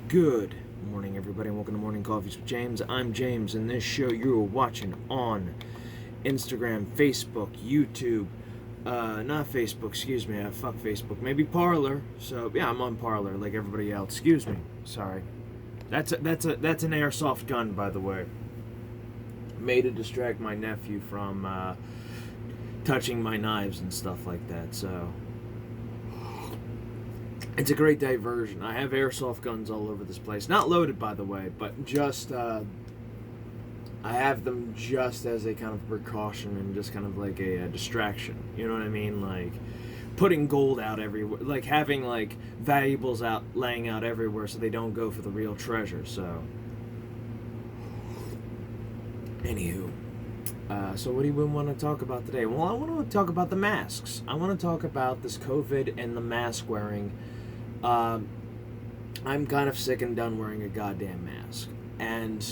Good morning, everybody, and welcome to Morning Coffees with James. I'm James, and this show you're watching on Instagram, Facebook, YouTube. Not Facebook, excuse me. Fuck Facebook. Maybe Parler. So yeah, I'm on Parler like everybody else. Excuse me. Sorry. That's an airsoft gun, by the way. Made to distract my nephew from touching my knives and stuff like that. So. It's a great diversion. I have airsoft guns all over this place. Not loaded, by the way, but just, I have them just as a kind of precaution and just kind of like a distraction. You know what I mean? Like, putting gold out everywhere. Like, having, like, valuables out, laying out everywhere so they don't go for the real treasure, so. Anywho. So what do you want to talk about today? Well, I want to talk about the masks. I want to talk about this COVID and the mask wearing. I'm kind of sick and done wearing a goddamn mask. And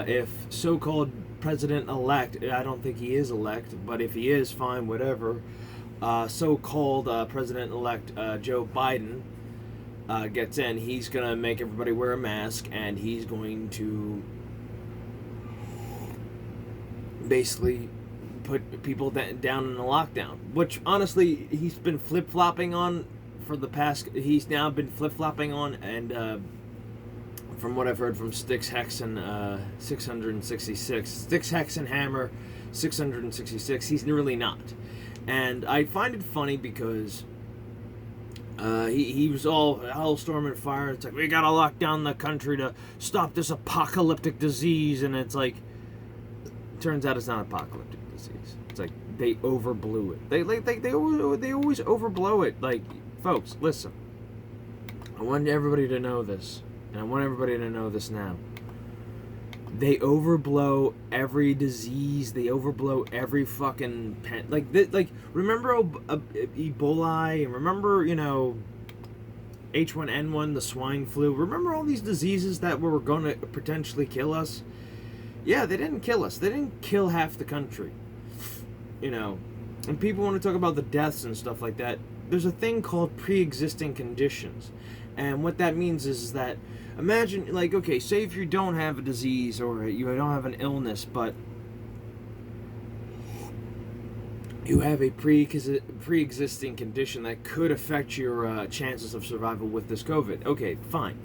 if so-called president-elect, I don't think he is elect, but if he is, fine, whatever. So-called president-elect Joe Biden gets in, he's going to make everybody wear a mask, and he's going to basically put people down in a lockdown, which honestly he's been flip-flopping on for the past. He's now been flip-flopping on, and from what I've heard from Styx Hexen 666, Styx Hexen Hammer 666, he's really not. And I find it funny because he was all hellstorm and fire. It's like, we gotta lock down the country to stop this apocalyptic disease, and it's like, turns out it's not apocalyptic disease. It's like they overblew it. They always overblow it. Like, folks, listen. I want everybody to know this, and I want everybody to know this now. They overblow every disease. They overblow every fucking remember Ebola, and remember, H1N1, the swine flu. Remember all these diseases that were going to potentially kill us? Yeah, they didn't kill us. They didn't kill half the country. And people want to talk about the deaths and stuff like that. There's a thing called pre-existing conditions. And what that means is that, imagine, like, okay, say if you don't have a disease or you don't have an illness, but you have a pre-existing condition that could affect your chances of survival with this COVID. Okay, fine.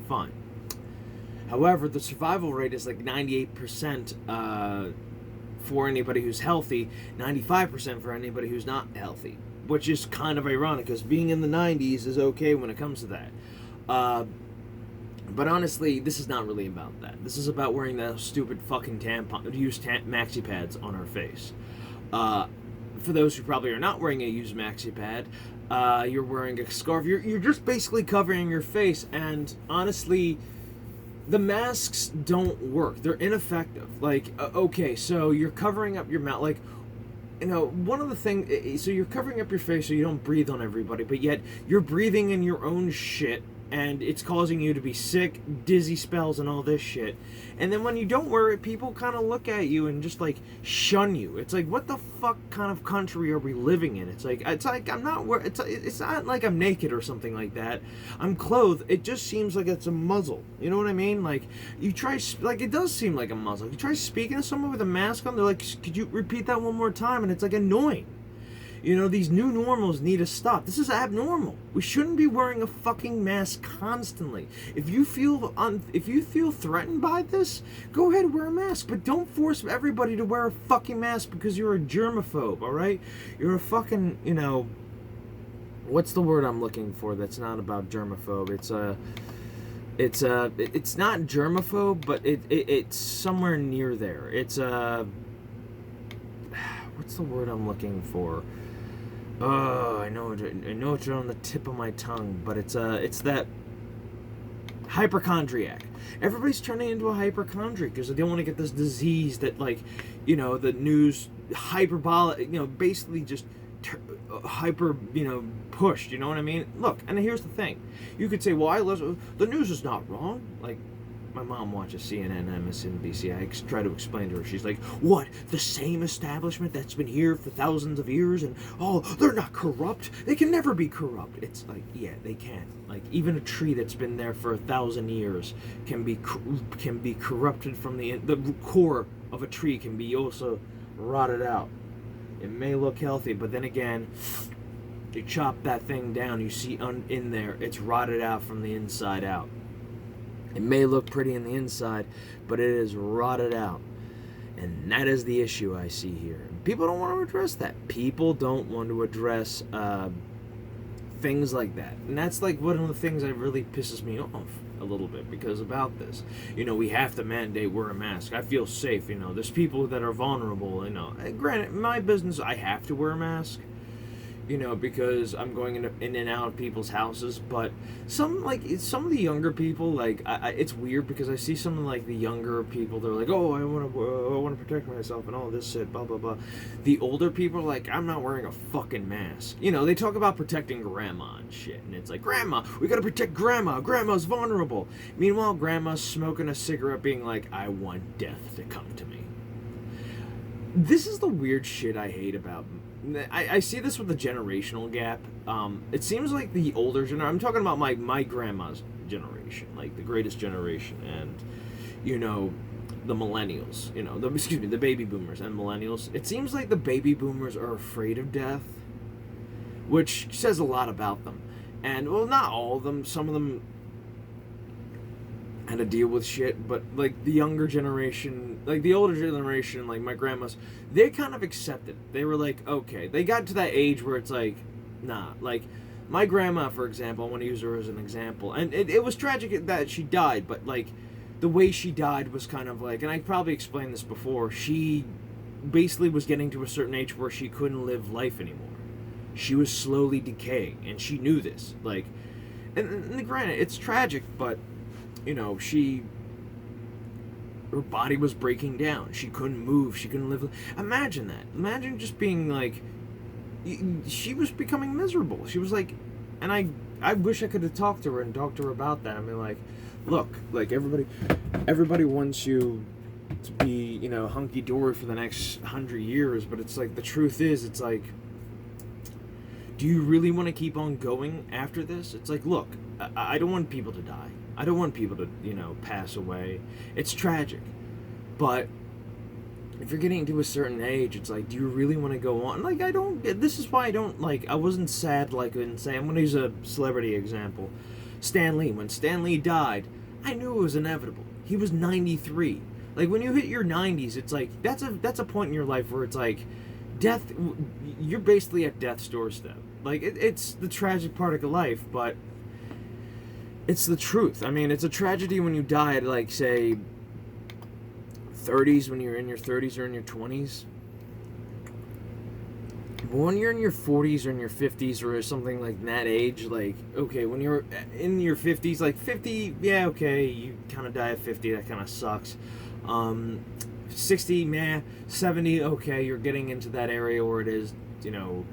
However, the survival rate is like 98% for anybody who's healthy, 95% for anybody who's not healthy, which is kind of ironic because being in the 90s is okay when it comes to that. But honestly, this is not really about that. This is about wearing those stupid fucking used maxi pads on our face. For those who probably are not wearing a used maxi pad, you're wearing a scarf. You're just basically covering your face, and honestly, the masks don't work. They're ineffective. Like, okay, so you're covering up your mouth. Like, one of the things... So you're covering up your face so you don't breathe on everybody, but yet you're breathing in your own shit, and it's causing you to be sick, dizzy spells, and all this shit. And then when you don't wear it, people kind of look at you and just, like, shun you. It's like, what the fuck kind of country are we living in? It's like I'm not... It's not like I'm naked or something like that. I'm clothed. It just seems like it's a muzzle. You know what I mean? Like, you try... Like, it does seem like a muzzle. You try speaking to someone with a mask on, they're like, could you repeat that one more time? And it's, like, annoying. These new normals need to stop. This is abnormal. We shouldn't be wearing a fucking mask constantly. If you feel threatened by this, go ahead and wear a mask. But don't force everybody to wear a fucking mask because you're a germaphobe, alright? You're a fucking, what's the word I'm looking for that's not about germaphobe? It's not germaphobe, but it's somewhere near there. It's what's the word I'm looking for? Oh, I know it's on the tip of my tongue, but it's that hypochondriac. Everybody's turning into a hypochondriac because they don't want to get this disease that, like, the news hyperbolic, basically just hyper, pushed. You know what I mean? Look, and here's the thing: you could say, "Well, the news is not wrong." Like, my mom watches CNN, MSNBC. I try to explain to her. She's like, what? The same establishment that's been here for thousands of years? And, oh, they're not corrupt. They can never be corrupt. It's like, yeah, they can. Like, even a tree that's been there for 1,000 years can be corrupted from the core of a tree can be also rotted out. It may look healthy, but then again, you chop that thing down, you see in there, it's rotted out from the inside out. It may look pretty in the inside, but it is rotted out. And that is the issue I see here. People don't want to address that. People don't want to address things like that. And that's like one of the things that really pisses me off a little bit, because about this, we have to mandate wear a mask. I feel safe, there's people that are vulnerable, And granted, my business, I have to wear a mask, because I'm going in and out of people's houses. But some of the younger people, it's weird because I see some of the younger people, they're like, oh, I want to protect myself and all this shit, blah blah blah. The older people are like, I'm not wearing a fucking mask. They talk about protecting grandma and shit, and it's like, grandma, we gotta protect grandma. Grandma's vulnerable. Meanwhile, grandma's smoking a cigarette, being like, I want death to come to me. This is the weird shit I hate about. I see this with the generational gap. It seems like the older generation, I'm talking about my grandma's generation, like the greatest generation, and, the millennials, the baby boomers and millennials. It seems like the baby boomers are afraid of death, which says a lot about them. And, well, not all of them, some of them had to deal with shit, but the younger generation, the older generation, like my grandma's, they kind of accepted it. They were like, okay, they got to that age where it's like, nah, my grandma, for example, I want to use her as an example, and it was tragic that she died, but the way she died was kind of and I probably explained this before, she basically was getting to a certain age where she couldn't live life anymore. She was slowly decaying, and she knew this, and granted, it's tragic, but her body was breaking down. She couldn't move. She couldn't live. Imagine that. Imagine just being she was becoming miserable. She was and I wish I could have talked to her about that. I mean, look, everybody wants you to be, hunky-dory for the next 100 years, but it's the truth is, it's do you really want to keep on going after this? It's look, I don't want people to die. I don't want people to, pass away. It's tragic. But if you're getting to a certain age, it's do you really want to go on? This is why I don't, I wasn't sad, and say, I'm going to use a celebrity example. Stan Lee. When Stan Lee died, I knew it was inevitable. He was 93. When you hit your 90s, it's that's a point in your life where it's death, you're basically at death's doorstep. It's the tragic part of life, but it's the truth. I mean, it's a tragedy when you die at, say, 30s, when you're in your 30s or in your 20s. But when you're in your 40s or in your 50s or something like that age, okay, when you're in your 50s, 50, yeah, okay, you kind of die at 50, that kind of sucks. 60, meh. 70, okay, you're getting into that area where it is, you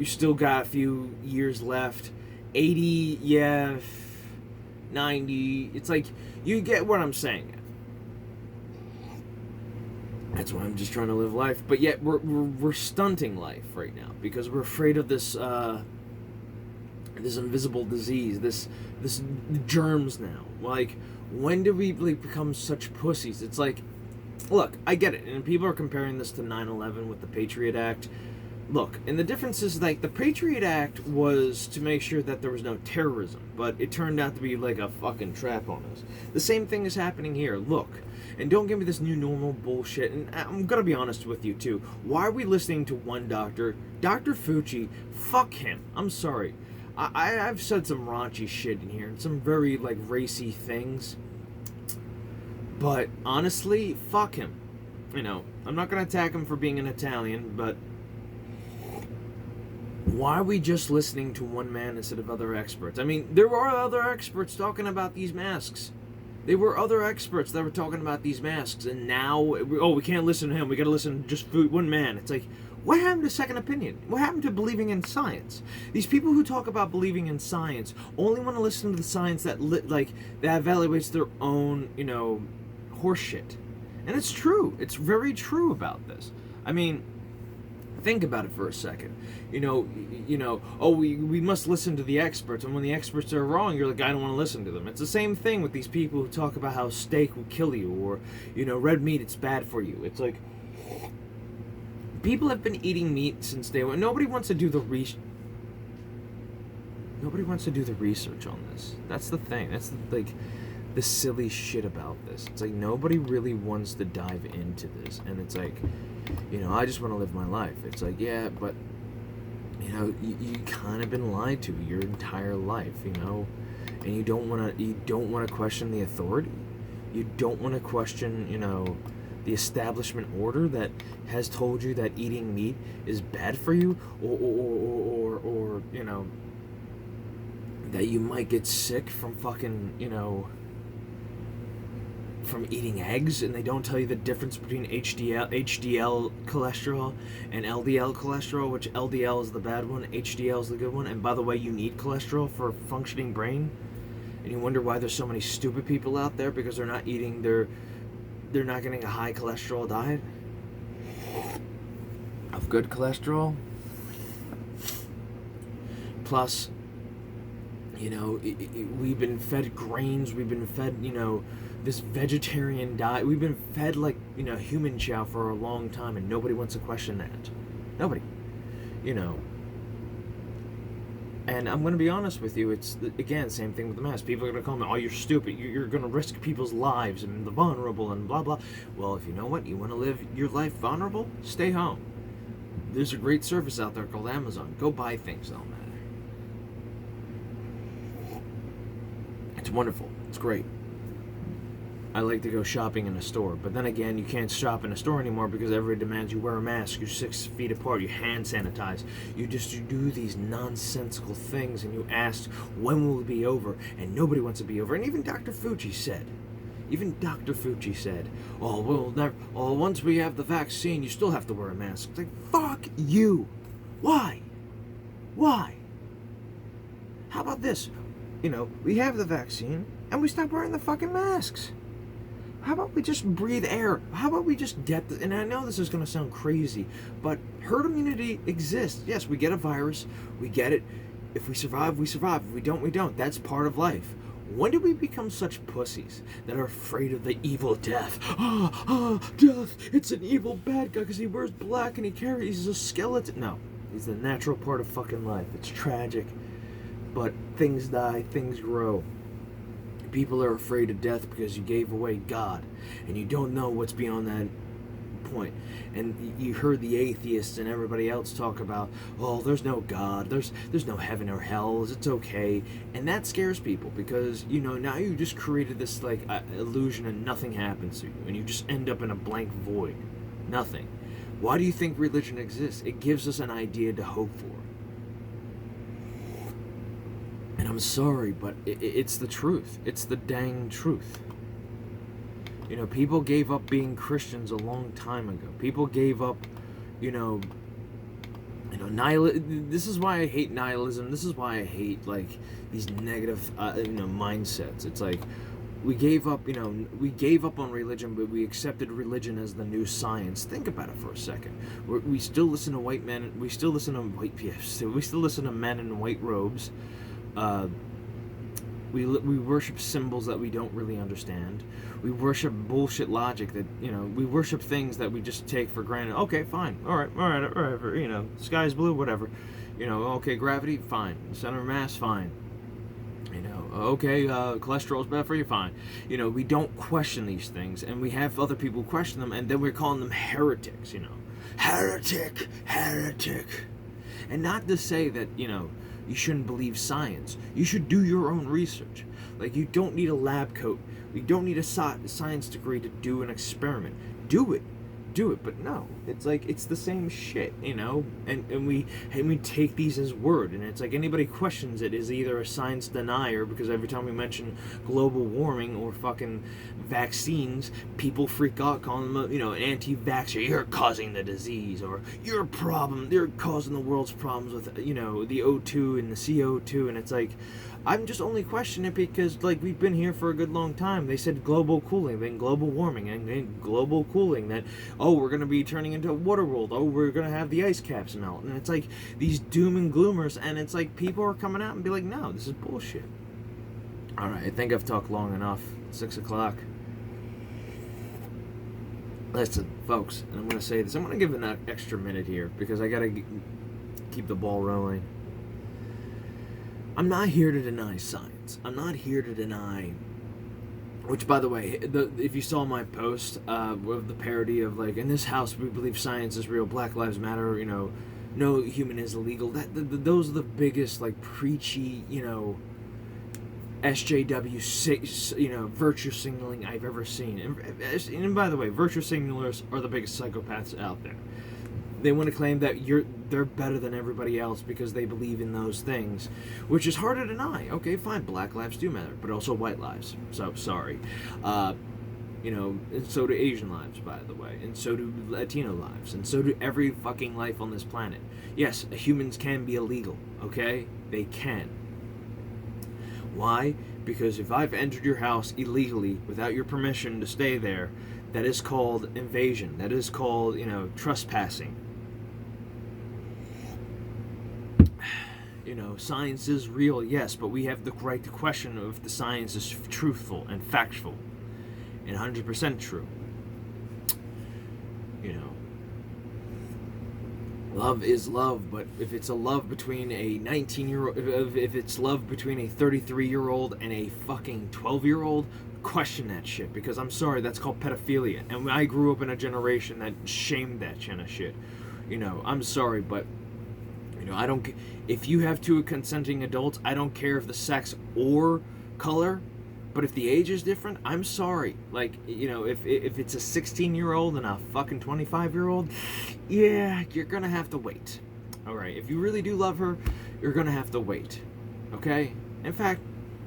still got a few years left. 80, yeah, 90, it's you get what I'm saying. That's why I'm just trying to live life, but yet we're stunting life right now because we're afraid of this this invisible disease, this germs now. When do we become such pussies? It's look, I get it, and people are comparing this to 9/11 with the Patriot Act. Look, and the difference is, the Patriot Act was to make sure that there was no terrorism, but it turned out to be a fucking trap on us. The same thing is happening here. Look, and don't give me this new normal bullshit, and I'm gonna be honest with you, too. Why are we listening to one doctor? Dr. Fauci, fuck him. I'm sorry. I've said some raunchy shit in here, and some very, racy things. But, honestly, fuck him. I'm not gonna attack him for being an Italian, but why are we just listening to one man instead of other experts? I mean, there were other experts talking about these masks. There were other experts that were talking about these masks, and now, we can't listen to him. We gotta listen to just one man. It's What happened to second opinion? What happened to believing in science? These people who talk about believing in science only want to listen to the science that that evaluates their own, horseshit. And it's true. It's very true about this. I mean, think about it for a second. We must listen to the experts, and when the experts are wrong, you're like, I don't want to listen to them. It's the same thing with these people who talk about how steak will kill you, or red meat, it's bad for you. It's like, people have been eating meat since day one. Nobody wants to do the research on this. That's the thing. That's the silly shit about this. It's like nobody really wants to dive into this, and it's like, I just want to live my life. It's like, yeah, but you kind of been lied to your entire life, and you don't want to question the authority. You don't want to question, the establishment order that has told you that eating meat is bad for you, or that you might get sick from fucking, from eating eggs, and they don't tell you the difference between HDL cholesterol and LDL cholesterol, which LDL is the bad one, HDL is the good one. And by the way, you need cholesterol for a functioning brain. And you wonder why there's so many stupid people out there, because they're not getting a high cholesterol diet of good cholesterol. Plus, we've been fed grains, we've been fed, this vegetarian diet. We've been fed human chow for a long time, and nobody wants to question that. Nobody. And I'm going to be honest with you, it's, again, same thing with the mask. People are going to call me, oh, you're stupid, you're going to risk people's lives and the vulnerable and blah, blah. Well, if you know what, you want to live your life vulnerable, stay home. There's a great service out there called Amazon. Go buy things, don't matter. It's wonderful. It's great. I like to go shopping in a store, but then again, you can't shop in a store anymore because everybody demands you wear a mask, you're 6 feet apart, you hand sanitize, you do these nonsensical things, and you ask, when will it be over? And nobody wants to be over. And even Dr. Fauci said, oh, well, once we have the vaccine, you still have to wear a mask. It's like, fuck you. Why? How about this? We have the vaccine, and we stop wearing the fucking masks. How about we just breathe air? How about we just get and I know this is going to sound crazy, but herd immunity exists. Yes, we get a virus. We get it. If we survive, we survive. If we don't, we don't. That's part of life. When did we become such pussies that are afraid of the evil death? Death. It's an evil bad guy because he wears black and he's a skeleton. No, he's the natural part of fucking life. It's tragic, but things die, things grow. People are afraid of death because you gave away God, and you don't know what's beyond that point. And you heard the atheists and everybody else talk about, oh, there's no God, there's no heaven or hell, it's okay. And that scares people because, now you just created this illusion and nothing happens to you, and you just end up in a blank void. Nothing. Why do you think religion exists? It gives us an idea to hope for. And I'm sorry, but it's the truth. It's the dang truth. People gave up being Christians a long time ago. People gave up, this is why I hate nihilism. This is why I hate, these negative, mindsets. It's like, we gave up on religion, but we accepted religion as the new science. Think about it for a second. We still listen to white men. We still listen to men in white robes. We worship symbols that we don't really understand. We worship bullshit logic that, we worship things that we just take for granted. Okay, fine. All right, sky's blue, whatever. Okay, gravity, fine. Center of mass, fine. Okay, cholesterol's bad for you, fine. We don't question these things, and we have other people question them, and then we're calling them heretics, Heretic. And not to say that, you shouldn't believe science. You should do your own research. You don't need a lab coat. You don't need a science degree to do an experiment. Do it. do it. But no, it's like, it's the same shit, you know? And we take these as word, and it's like anybody questions it is either a science denier, because every time we mention global warming or fucking vaccines, people freak out, calling them, you know, an anti-vaxxer. You're causing the disease, or you're a problem. You're causing the world's problems with, you know, the O2 and the CO2, and it's like, I'm just only questioning it because, like, we've been here for a good long time. They said global cooling, then global warming, and then global cooling, that, oh, we're going to be turning into a water world, oh, we're going to have the ice caps melt, and it's like these doom and gloomers, and it's like people are coming out and be like, no, this is bullshit. Alright, I think I've talked long enough. 6 o'clock. Listen, folks, and I'm going to say this. I'm going to give an extra minute here because I got to keep the ball rolling. I'm not here to deny science. I'm not here to deny... Which, by the way, if you saw my post with the parody of, like, in this house we believe science is real, Black Lives Matter, you know, no human is illegal. Those are the biggest, like, preachy, you know, SJW, you know, virtue signaling I've ever seen. And by the way, virtue signalers are the biggest psychopaths out there. They want to claim that they're better than everybody else because they believe in those things, which is hard to deny. Okay, fine, Black lives do matter, but also white lives. So, sorry. You know, and so do Asian lives, by the way, and so do Latino lives, and so do every fucking life on this planet. Yes, humans can be illegal, okay? They can. Why? Because if I've entered your house illegally without your permission to stay there, that is called invasion. That is called, you know, trespassing. You know, science is real, yes, but we have the right to question if the science is truthful and factual and 100% true. You know, love is love, but if it's a love between a 19-year-old, if it's love between a 33-year-old and a fucking 12-year-old, question that shit, because I'm sorry, that's called pedophilia, and I grew up in a generation that shamed that kind of shit. You know, I'm sorry, but, you know, I don't, if you have two consenting adults, I don't care if the sex or color, but if the age is different, I'm sorry. Like, you know, if it's a 16-year-old and a fucking 25-year-old, yeah, you're gonna have to wait. Alright, if you really do love her, you're gonna have to wait. Okay? In fact,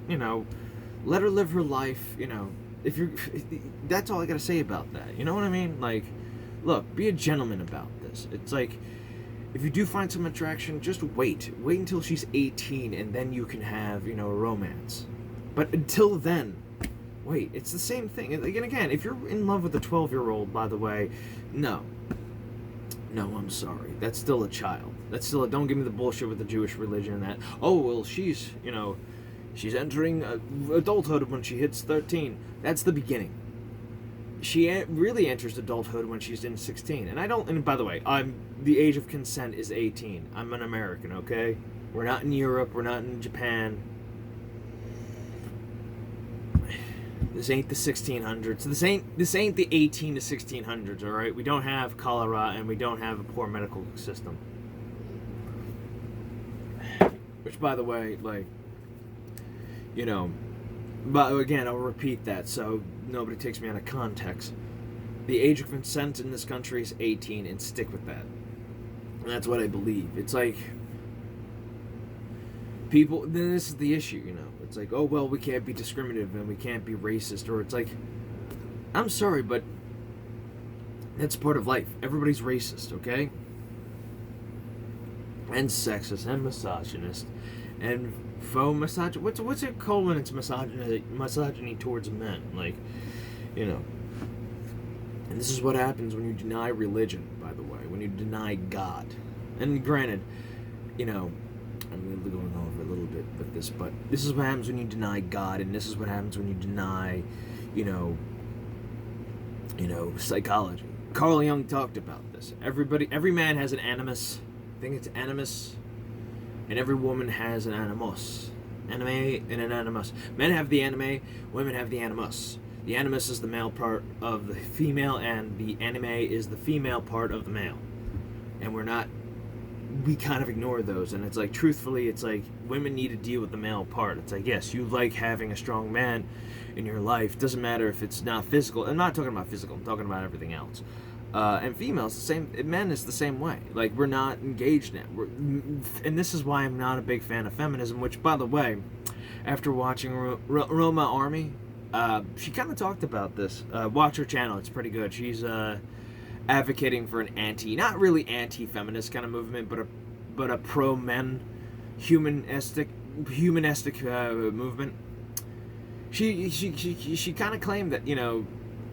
you know, let her live her life, you know, that's all I gotta say about that. You know what I mean? Like, look, be a gentleman about this. It's like, if you do find some attraction, just wait. Wait until she's 18, and then you can have, you know, a romance. But until then, wait, it's the same thing. And again, if you're in love with a 12-year-old, by the way, no, I'm sorry. That's still a child. That's still don't give me the bullshit with the Jewish religion that, oh, well, she's, you know, she's entering adulthood when she hits 13. That's the beginning. She really enters adulthood when she's in 16. And by the way, the age of consent is 18. I'm an American, okay? We're not in Europe. We're not in Japan. This ain't the 1600s. This ain't the 18 to 1600s, all right? We don't have cholera, and we don't have a poor medical system. Which, by the way, like, you know, but again, I'll repeat that so nobody takes me out of context. The age of consent in this country is 18, and stick with that. And that's what I believe. It's like, people, then this is the issue, you know. It's like, oh, well, we can't be discriminative and we can't be racist, or it's like, I'm sorry, but that's part of life. Everybody's racist, okay? And sexist and misogynist and faux misogyny. What's it called when it's misogyny towards men? Like, you know. And this is what happens when you deny religion, by the way, when you deny God. And granted, you know, I'm really going over a little bit with this, but this is what happens when you deny God, and this is what happens when you deny, you know, psychology. Carl Jung talked about this. Every man has an animus. I think it's animus, and every woman has an animus. Anime and an animus. Men have the anime, women have the animus. The animus is the male part of the female, and the anime is the female part of the male. And we kind of ignore those, and it's like, truthfully, it's like, women need to deal with the male part. It's like, yes, you like having a strong man in your life. Doesn't matter if it's not physical. I'm not talking about physical, I'm talking about everything else. And females, the same. Men is the same way. Like, we're not engaged now. And this is why I'm not a big fan of feminism. Which, by the way, after watching Roma Army, she kind of talked about this. Watch her channel; it's pretty good. She's advocating for an not really anti-feminist kind of movement, but a pro-men, humanistic movement. She kind of claimed that,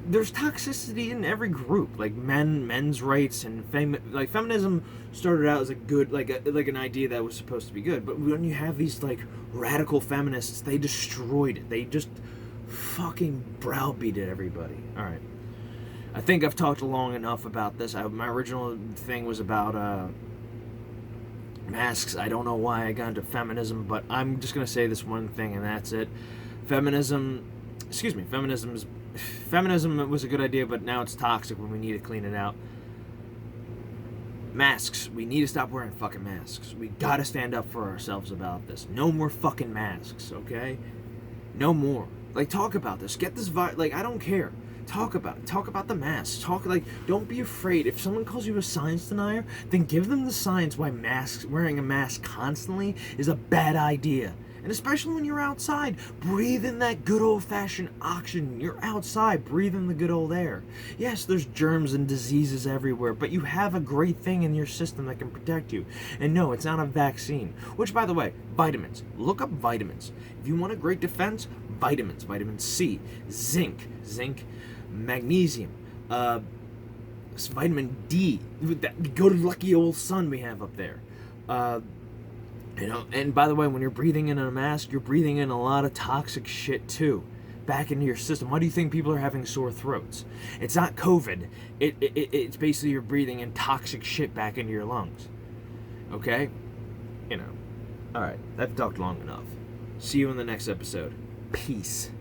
there's toxicity in every group, like men's rights and like feminism started out as a good, like an idea that was supposed to be good, but when you have these like radical feminists, they destroyed it. They just fucking browbeated everybody. All right, I think I've talked long enough about this. My original thing was about masks. I don't know why I got into feminism, but I'm just gonna say this one thing, and that's it. Feminism was a good idea, but now it's toxic when we need to clean it out. Masks. We need to stop wearing fucking masks. We gotta stand up for ourselves about this. No more fucking masks, okay? No more. Like, talk about this. Get this like, I don't care. Talk about it. Talk about the masks. Don't be afraid. If someone calls you a science denier, then give them the science why wearing a mask constantly is a bad idea. And especially when you're outside, breathe in that good old-fashioned oxygen. You're outside, breathe in the good old air. Yes, there's germs and diseases everywhere, but you have a great thing in your system that can protect you. And no, it's not a vaccine. Which, by the way, vitamins. Look up vitamins. If you want a great defense, vitamins. Vitamin C, zinc, magnesium, vitamin D. Go to lucky old sun we have up there. And by the way, when you're breathing in a mask, you're breathing in a lot of toxic shit too, back into your system. Why do you think people are having sore throats? It's not COVID. It's basically you're breathing in toxic shit back into your lungs. Okay? Alright, I've talked long enough. See you in the next episode. Peace.